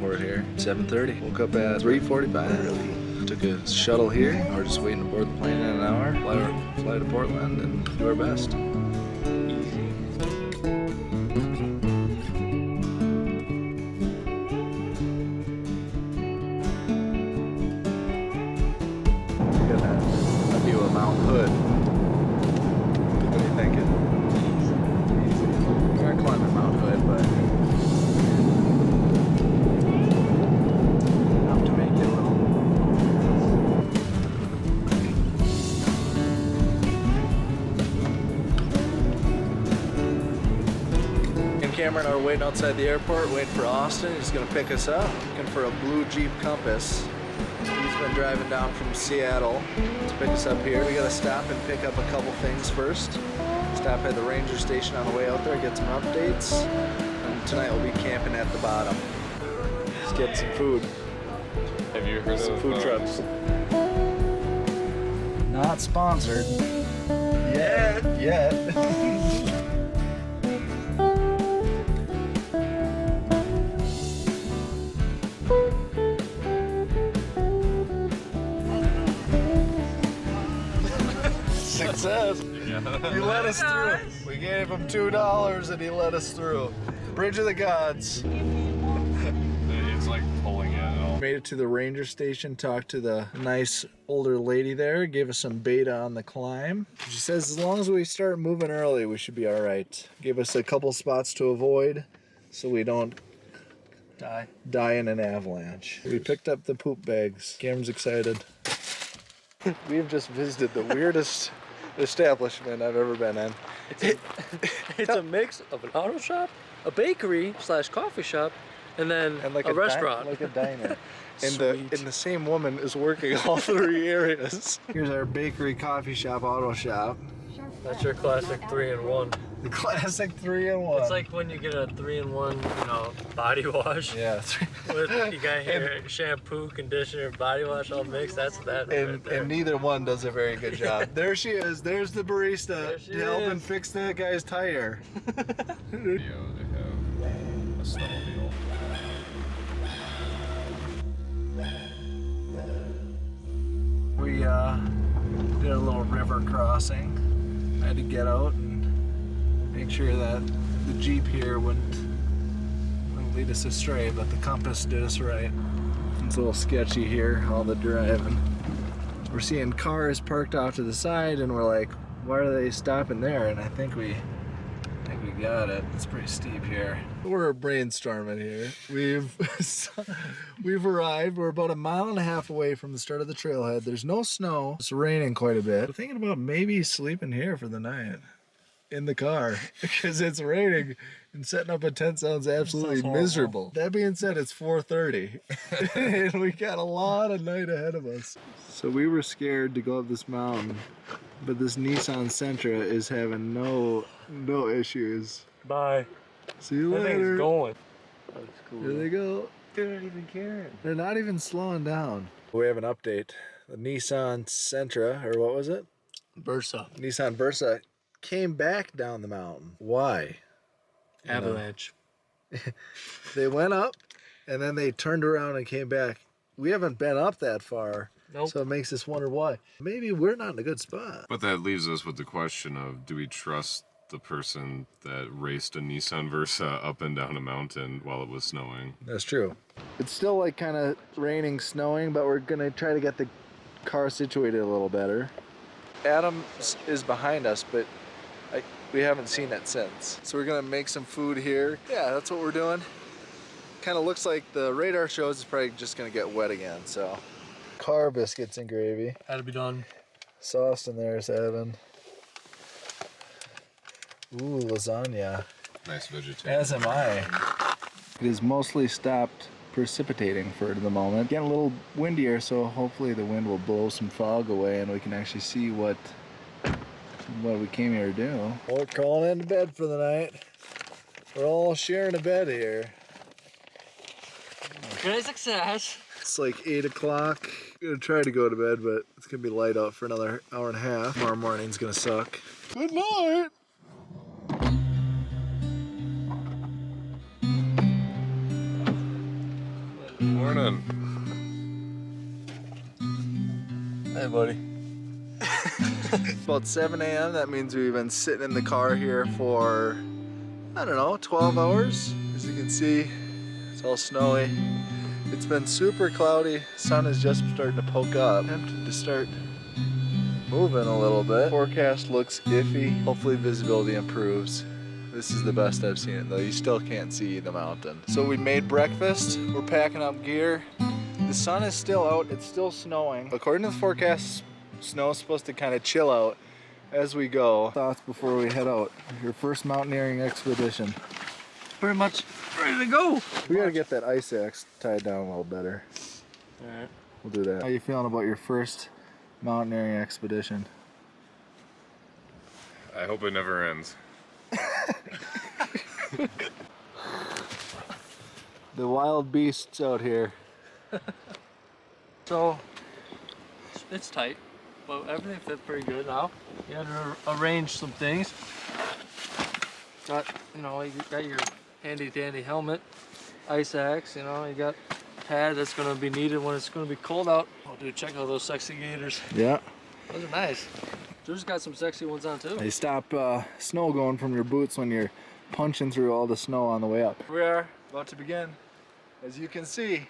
airport here. 7:30. Woke up at 3:45. Took a shuttle here. We're just waiting to board the plane in an hour. Fly to Portland and do our best. A view of Mount Hood. What are you thinking? Easy. We're not climbing Mount Hood, but enough to make it a little. Me and Cameron are waiting outside the airport, waiting for Austin. He's gonna pick us up. Looking for a blue Jeep Compass. He's been driving down from Seattle to pick us up here. We gotta stop and pick up a couple things first. Stop at the ranger station on the way out there, get some updates. And tonight we'll be camping at the bottom. Just getting some food. Have you heard some of food trucks? Not sponsored. Yet. Success. He let us through. We gave him $2 and he let us through. Bridge of the Gods. It's like pulling it all. Made it to the ranger station, talked to the nice older lady there, gave us some beta on the climb. She says as long as we start moving early, we should be all right. Gave us a couple spots to avoid so we don't die in an avalanche. We picked up the poop bags. Cameron's excited. We've just visited the weirdest establishment I've ever been in. It's a mix of an auto shop, a bakery / coffee shop, and then like a restaurant. Like a diner. And the same woman is working all three areas. Here's our bakery, coffee shop, auto shop. That's your classic 3-in-1. The classic 3-in-1. It's like when you get a 3-in-1, body wash. Yeah. With, you got hair, shampoo, conditioner, body wash all mixed. That's that. And neither one does a very good job. There she is. There's the barista helping fix that guy's tire. They have a snowmobile. We did a little river crossing. I had to get out and make sure that the Jeep here wouldn't lead us astray, but the compass did us right. It's a little sketchy here, all the driving. We're seeing cars parked off to the side and we're like, why are they stopping there? And I think we got it. It's pretty steep here. We're brainstorming here. We've arrived. We're about 1.5 miles away from the start of the trailhead. There's no snow. It's raining quite a bit. We're thinking about maybe sleeping here for the night in the car because it's raining and setting up a tent sounds absolutely miserable. That being said, it's 4:30 and we got a lot of night ahead of us. So we were scared to go up this mountain, but this Nissan Sentra is having no issues. Bye. See you That later. thing's going. That's cool. Here they go. They're not even caring. They're not even slowing down. We have an update. The Nissan Sentra, or what was it? Versa. Nissan Versa came back down the mountain. Why? Avalanche. They went up and then they turned around and came back. We haven't been up that far. Nope. So it makes us wonder why. Maybe we're not in a good spot. But that leaves us with the question of, do we trust the person that raced a Nissan Versa up and down a mountain while it was snowing? That's true. It's still like kind of raining, snowing, but we're gonna try to get the car situated a little better. Adam is behind us, but we haven't seen it since. So we're gonna make some food here. Yeah, that's what we're doing. Kind of looks like the radar shows it's probably just gonna get wet again, so. Car biscuits and gravy. Had to be done. Sauce in there is Evan. Ooh, lasagna. Nice vegetarian. As am I. It is mostly stopped precipitating for the moment. Getting a little windier, so hopefully the wind will blow some fog away and we can actually see what we came here to do. We're calling into bed for the night. We're all sharing a bed here. Great success. It's like 8 o'clock. I'm gonna try to go to bed, but it's gonna be light out for another hour and a half. Tomorrow morning's gonna suck. Good night. Morning. Hey, buddy. About 7 a.m. That means we've been sitting in the car here for, I don't know, 12 hours. As you can see, it's all snowy. It's been super cloudy. Sun is just starting to poke up. Tempted to start moving a little bit. Forecast looks iffy. Hopefully visibility improves. This is the best I've seen it though. You still can't see the mountain. So we made breakfast. We're packing up gear. The sun is still out. It's still snowing. According to the forecast, snow is supposed to kind of chill out as we go. Thoughts before we head out. Your first mountaineering expedition. Pretty much ready to go. We gotta get that ice axe tied down a little better. Alright. We'll do that. How you feeling about your first mountaineering expedition? I hope it never ends. The wild beasts out here. So, it's tight, but everything fits pretty good now. You had to arrange some things. Got, you know, you got your handy dandy helmet, ice axe, you know, you got pad that's gonna be needed when it's gonna be cold out. Oh dude, check out those sexy gaiters. Yeah. Those are nice. Drew's got some sexy ones on too. They stop snow going from your boots when you're punching through all the snow on the way up. We are about to begin. As you can see,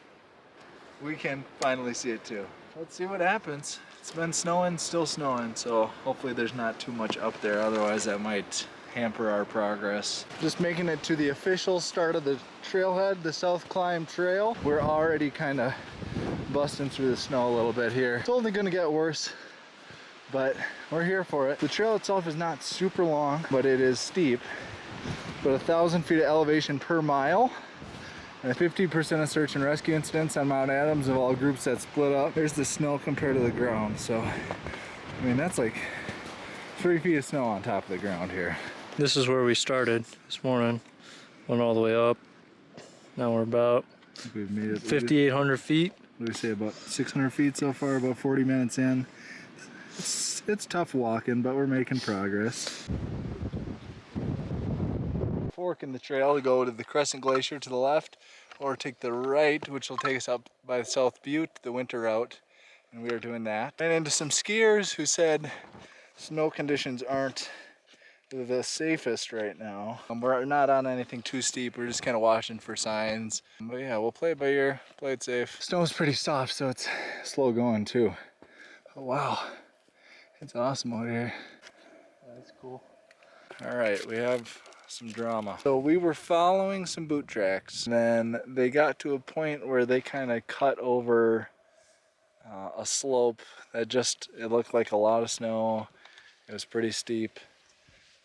we can finally see it too. Let's see what happens. It's been snowing, still snowing, so hopefully there's not too much up there, otherwise that might hamper our progress. Just making it to the official start of the trailhead, the South Climb Trail. We're already kind of busting through the snow a little bit here. It's only gonna get worse, but we're here for it. The trail itself is not super long, but it is steep. But 1,000 feet of elevation per mile. And 50% of search and rescue incidents on Mount Adams of all groups that split up. There's the snow compared to the ground. So, I mean, that's like 3 feet of snow on top of the ground here. This is where we started this morning. Went all the way up. Now we're about We've made it 5,800 feet. What do we say, about 600 feet so far, about 40 minutes in. It's tough walking, but we're making progress. Fork in the trail to go to the Crescent Glacier to the left, or take the right, which will take us up by the South Butte, the winter route, and we are doing that. Ran into some skiers who said snow conditions aren't the safest right now. We're not on anything too steep, we're just kind of watching for signs. But yeah, we'll play it by ear, play it safe. Snow's pretty soft, so it's slow going too. Oh, wow, it's awesome out here. That's cool. All right, we have some drama. So we were following some boot tracks, and then they got to a point where they kind of cut over a slope that it looked like a lot of snow. It was pretty steep.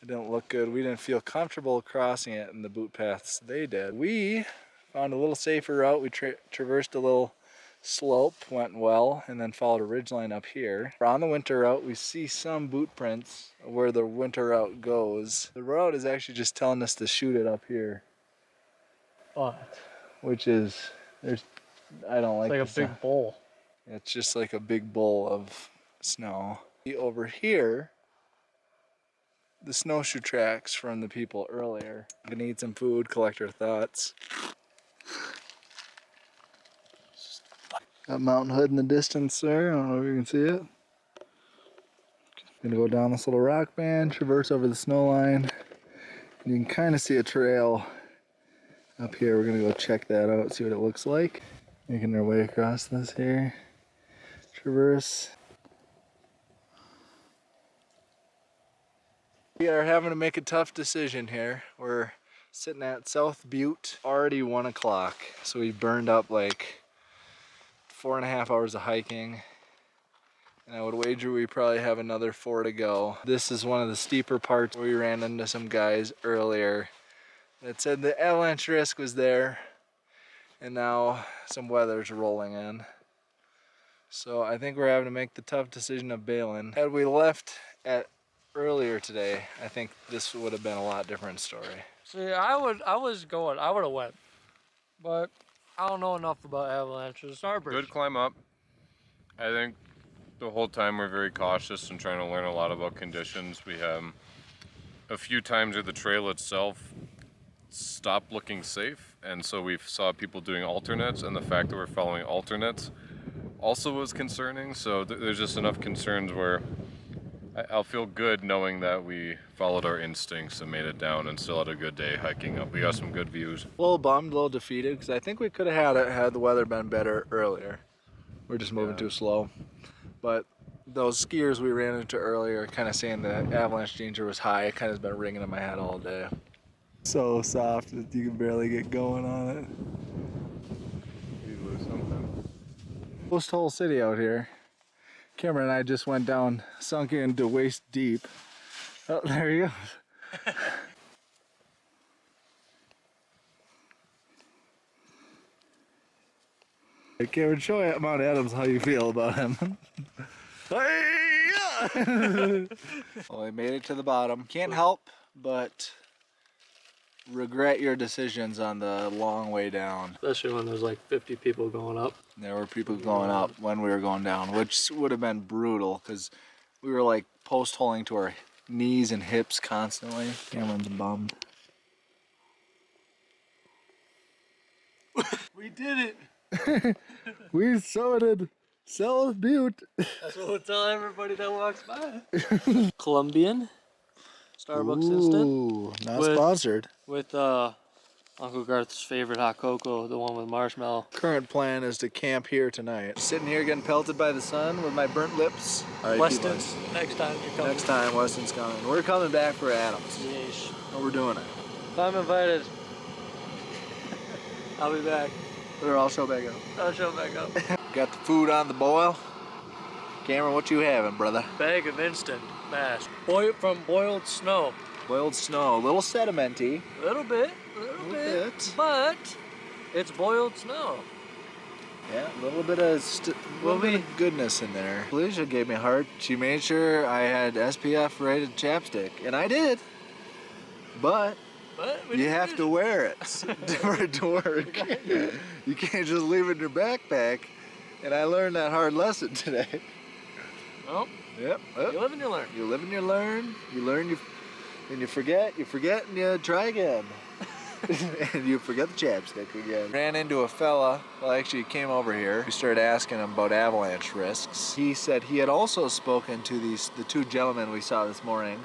It didn't look good. We didn't feel comfortable crossing it in the boot paths they did. We found a little safer route. We traversed a little slope, went well, and then followed a ridgeline up here. On the winter route, we see some boot prints where the winter route goes. The route is actually just telling us to shoot it up here. But Which is, I don't like it's like a big bowl. It's just like a big bowl of snow. Over here, the snowshoe tracks from the people earlier. I'm gonna eat some food, collect our thoughts. That mountain hood in the distance there, I don't know if you can see it. Gonna go down this little rock band, traverse over the snow line. And you can kind of see a trail up here. We're gonna go check that out, see what it looks like. Making our way across this here. Traverse. We are having to make a tough decision here. We're sitting at South Butte, already 1 o'clock. So we burned up like 4.5 hours of hiking. And I would wager we probably have another 4 to go. This is one of the steeper parts where we ran into some guys earlier that said the avalanche risk was there. And now some weather's rolling in. So I think we're having to make the tough decision of bailing. Had we left at earlier today, I think this would have been a lot different story. See, I would have went. But I don't know enough about avalanches. Starburst. Good climb up. I think the whole time we're very cautious and trying to learn a lot about conditions. We have a few times where the trail itself stopped looking safe, and so we saw people doing alternates, and the fact that we're following alternates also was concerning. So there's just enough concerns where I'll feel good knowing that we followed our instincts and made it down and still had a good day hiking up. We got some good views. A little bummed, a little defeated, because I think we could have had it had the weather been better earlier. We're just moving too slow. But those skiers we ran into earlier kind of saying the avalanche danger was high. It kind of has been ringing in my head all day. So soft that you can barely get going on it. You lose something? Post hole city out here. Cameron and I just went down, sunk into waist deep. Oh, there he goes. Hey, Cameron, show Mount Adams how you feel about him. Well, we made it to the bottom. Can't help but regret your decisions on the long way down. Especially when there's like 50 people going up. There were people going up when we were going down, which would have been brutal because we were like post-holing to our knees and hips constantly. Cameron's bummed. We did it! We summited South Butte. That's what we'll tell everybody that walks by. Colombian Starbucks instant. Ooh, not With- sponsored. With Uncle Garth's favorite hot cocoa, the one with marshmallow. Current plan is to camp here tonight. Sitting here getting pelted by the sun with my burnt lips. Weston's, next time you're coming. Next time Weston's coming. We're coming back for Adams. Yeesh. Oh, we're doing it. If I'm invited, I'll be back. Or I'll show back up. I'll show back up. Got the food on the boil. Cameron, what you having, brother? Bag of instant mash. From boiled snow. Boiled snow, a little sedimenty. A little bit, but it's boiled snow. Yeah, a little bit of goodness in there. Felicia gave me a heart. She made sure I had SPF rated chapstick, and I did. But you have to wear it for it to work. You can't just leave it in your backpack. And I learned that hard lesson today. Well, Yep. you live and you learn. You live and you learn. You learn, and you forget, and you try again. And you forget the chapstick again. Ran into a fella, well actually he came over here. We started asking him about avalanche risks. He said he had also spoken to the two gentlemen we saw this morning,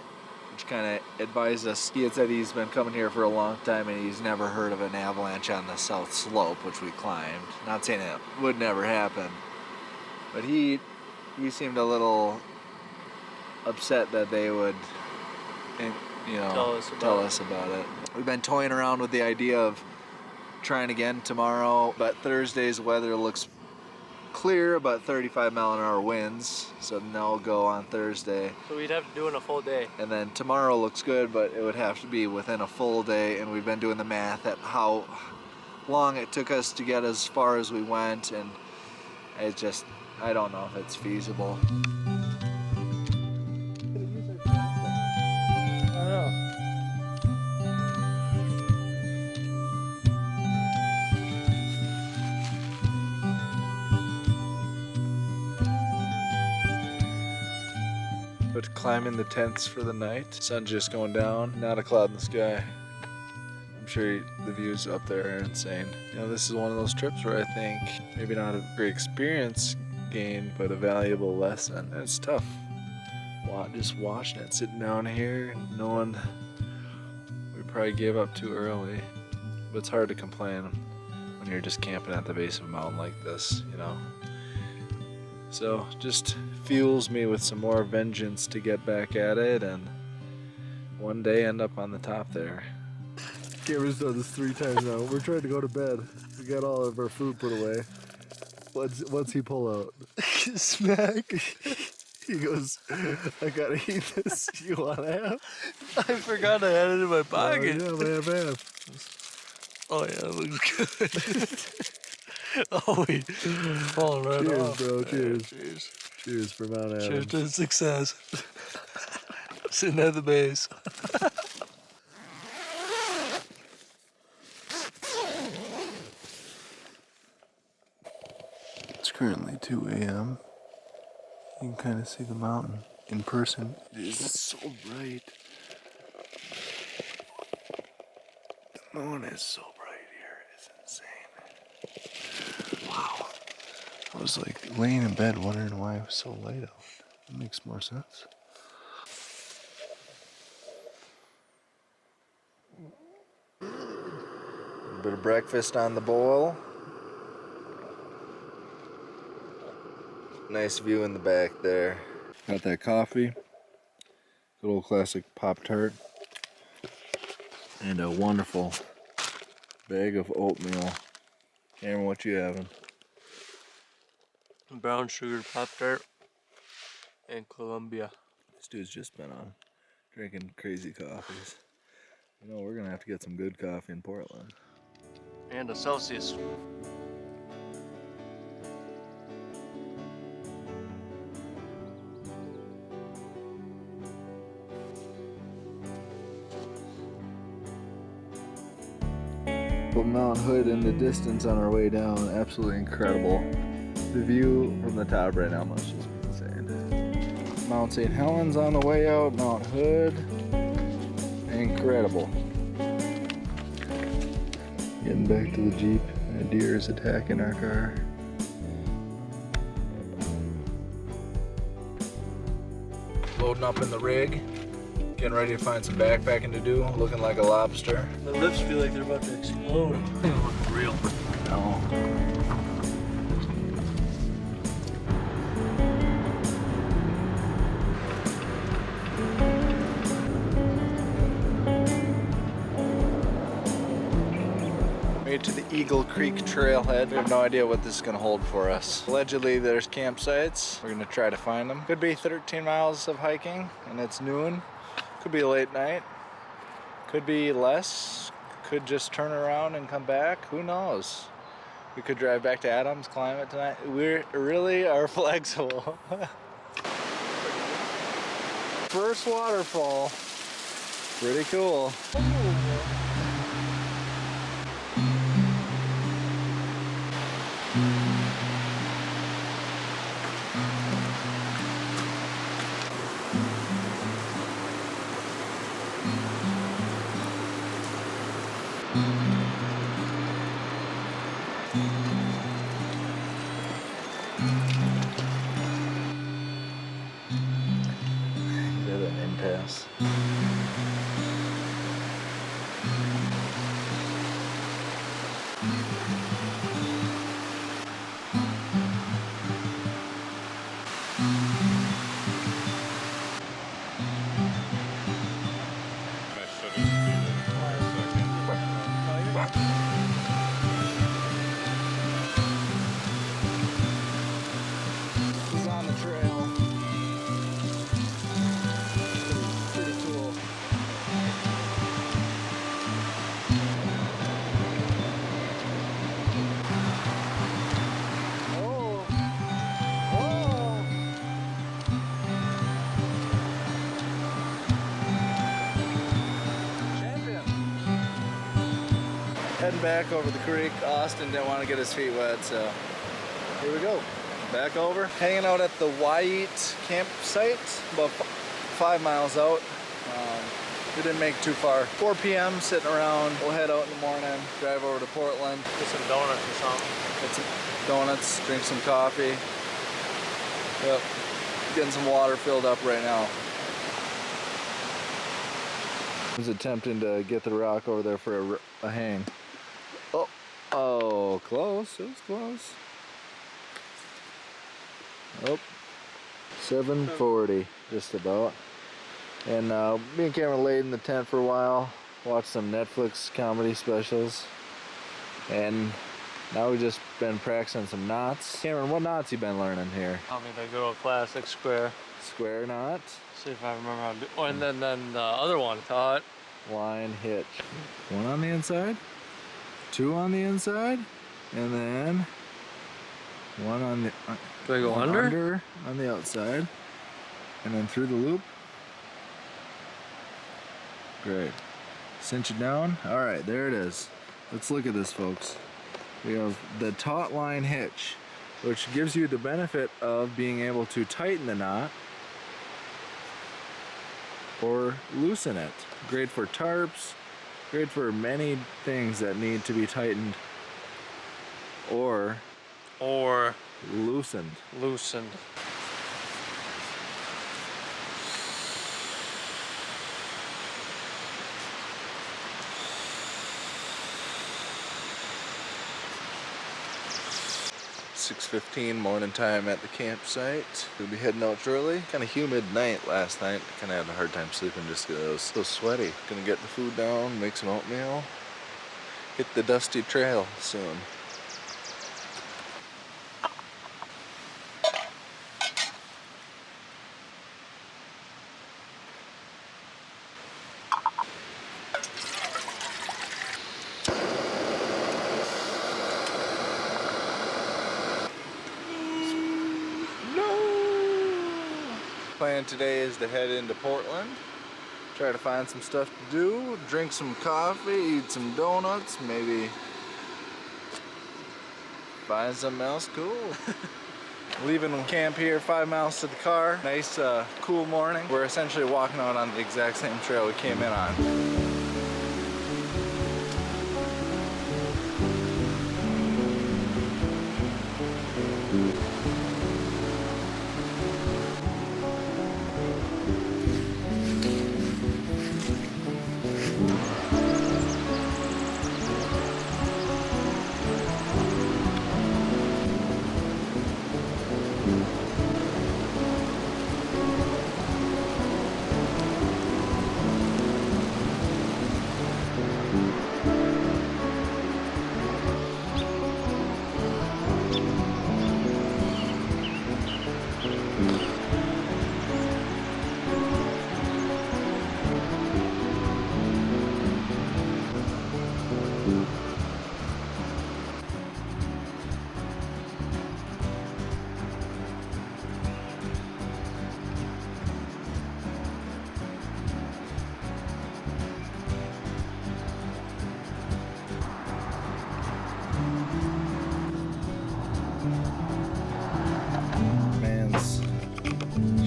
which kind of advised us. He had said he's been coming here for a long time and he's never heard of an avalanche on the south slope, which we climbed. Not saying it would never happen, but he seemed a little upset that they would, tell us about it. We've been toying around with the idea of trying again tomorrow, but Thursday's weather looks clear, about 35-mile-an-hour winds, so no go on Thursday. So we'd have to do it in a full day. And then tomorrow looks good, but it would have to be within a full day, and we've been doing the math at how long it took us to get as far as we went, and I don't know if it's feasible. But climbing the tents for the night, sun's just going down, not a cloud in the sky. I'm sure the views up there are insane. This is one of those trips where I think maybe not a great experience gained, but a valuable lesson. And it's tough. Just watching it, sitting down here, knowing we probably gave up too early. But it's hard to complain when you're just camping at the base of a mountain like this, So just fuels me with some more vengeance to get back at it and one day end up on the top there. Cameron's done this 3 times now. We're trying to go to bed. We got all of our food put away. What's he pull out? Smack. He goes, I gotta eat this. You want half? I forgot I had it in my pocket. Yeah, we have half. Oh yeah, it looks good. Oh wait, falling right Cheers, off. bro. Cheers. Cheers. Cheers for Mount Adams. Cheers to success. Sitting at the base. It's currently 2 a.m. You can kind of see the mountain in person. It is so bright. The moon is so bright here, it's insane. Wow. I was like laying in bed wondering why it was so light out. It makes more sense. A bit of breakfast on the bowl. Nice view in the back there. Got that coffee. Good old classic Pop-Tart. And a wonderful bag of oatmeal. Cameron, what you having? Brown sugar Pop-Tart and Columbia. This dude's just been on drinking crazy coffees. You know, we're gonna have to get some good coffee in Portland. And a Celsius. But Mount Hood in the distance on our way down, absolutely incredible. The view from the top right now must just be insane. Mount St. Helens on the way out, Mount Hood, incredible. Getting back to the Jeep, a deer is attacking our car. Loading up in the rig, getting ready to find some backpacking to do, looking like a lobster. The lips feel like they're about to explode. They look real. No. Made it to the Eagle Creek trailhead. We have no idea what this is gonna hold for us. Allegedly there's campsites. We're gonna try to find them. Could be 13 miles of hiking and it's noon. Could be a late night. Could be less. Could just turn around and come back. Who knows? We could drive back to Adams, climb it tonight. We really are flexible. First waterfall. Pretty cool. Got an impasse. I shouldn't be there for a second. He's on the trail. Pretty cool. Oh! Oh! Champion! Heading back over the creek. Austin didn't want to get his feet wet, so here we go. Back over. Hanging out at the Wyatt campsite, about 5 miles out. We didn't make too far. 4 p.m. sitting around. We'll head out in the morning, drive over to Portland. Get some donuts or something. Get some donuts, drink some coffee. Yep. Getting some water filled up right now. I was attempting to get the rock over there for a hang. Oh, close. It was close. Oh, 7:40, just about. And me and Cameron laid in the tent for a while, watched some Netflix comedy specials, and now we've just been practicing some knots. Cameron, what knots you been learning here? I mean, the good old classic square. Square knot, See if I remember how to do. Oh, and then the other one, taut. line hitch. One on the inside, two on the inside, and then one on the Do I go one under? on the outside, and then through the loop. Great. Cinch it down. All right, there it is. Let's look at this, folks. We have the taut line hitch, which gives you the benefit of being able to tighten the knot or loosen it. Great for tarps, Great for many things that need to be tightened or loosened. Loosened. .6:15 morning time at the campsite. We'll be heading out early. Kind of humid night last night. Kind of had a hard time sleeping just because it was so sweaty. Gonna get the food down, make some oatmeal. Hit the dusty trail soon. Plan today is to head into Portland, try to find some stuff to do, drink some coffee, eat some donuts, maybe find something else cool. Leaving camp here 5 miles to the car. Nice cool morning. We're essentially walking out on the exact same trail we came in on.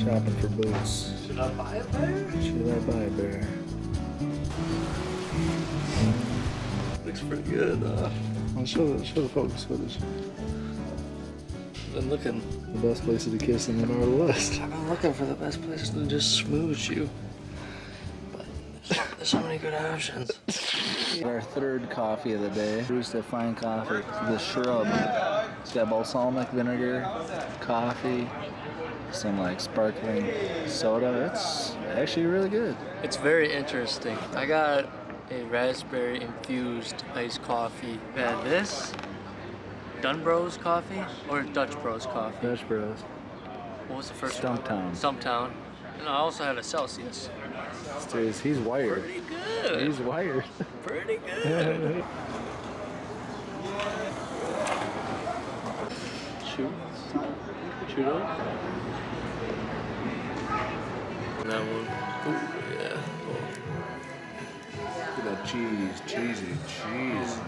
Shopping for boots. Should I buy a pair? Should I buy a pair? Looks pretty good. I'll show the focus footage. Been looking. The best places to kiss in the Northwest. I've been looking for the best places to just smooch you. But there's so many good options. Our third coffee of the day. Brewed fine coffee. The Shrub. It's got balsamic vinegar, coffee, some like sparkling soda. It's actually really good. It's very interesting. I got a raspberry infused iced coffee. We had this, Dunbros coffee, or Dutch Bros coffee. Dutch Bros. What was the first Stumptown. one? Stumptown. And I also had a Celsius. He's wired. Pretty good. He's wired. Pretty good. Shoot up. That one. Ooh, yeah. Look at that cheesy cheese.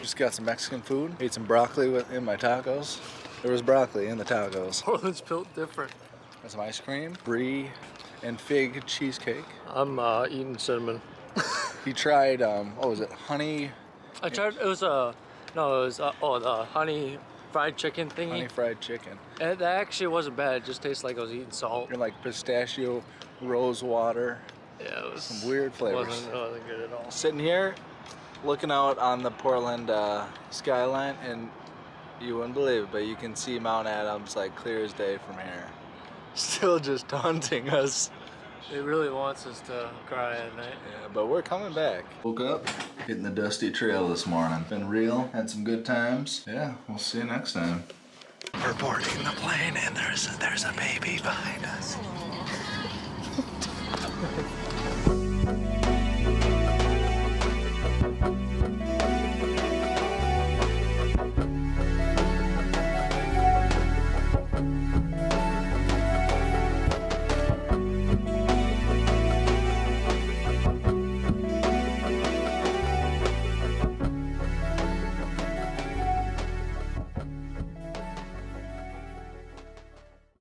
Just got some Mexican food. Ate some broccoli in my tacos. There was broccoli in the tacos. Portland's built different. Got some ice cream, brie, and fig cheesecake. I'm eating cinnamon. He tried, what was it, honey? I tried, it was the honey fried chicken thingy. Honey fried chicken. And that actually wasn't bad. It just tastes like I was eating salt. And like pistachio, rose water. Yeah, it was Some weird flavors. Wasn't good at all. Sitting here, looking out on the Portland skyline, and you wouldn't believe it, but you can see Mount Adams like clear as day from here. Still just taunting us. It really wants us to cry at night. Yeah, but we're coming back. Woke up, hitting the dusty trail this morning. Been real, had some good times. Yeah, we'll see you next time. We're boarding the plane and there's a baby behind us.